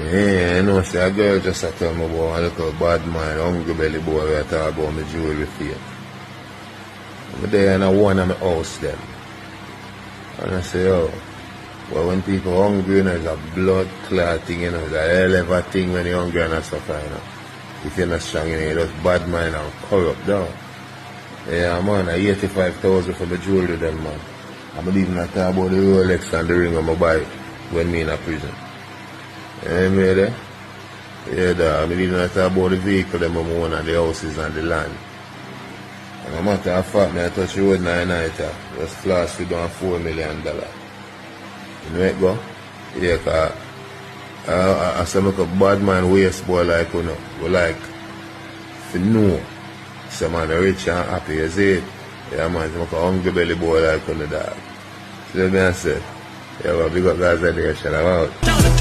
Yeah, you know, see, a girl just tell me about a little bad man, hungry belly boy, we talk about my jewelry for you. I'm there in one of my house them. And I say, oh, well, when people hungry, you know, it's a blood clot thing, you know, it's a hell of a thing when you're hungry and stuff, you know. If you're not strong, you know, you're just bad mind and corrupt down. Yeah, man, I 85,000 for my jewelry them, man. I'm even not talking about the Rolex and the ring on my buy when me in a prison. You know there? Yeah, I'm even not talking about the vehicle them I own and the houses and the land. And a matter of fact, I touch the road night, just flash we down $4 million. You know it go? Yeah, cause I say make a bad man waste boy like you know. We like to know. Some man rich and happy, you see it? Yeah man, make a hungry belly boy like you know dog. See what I say? Yeah, well, big up guys like that, shut up out.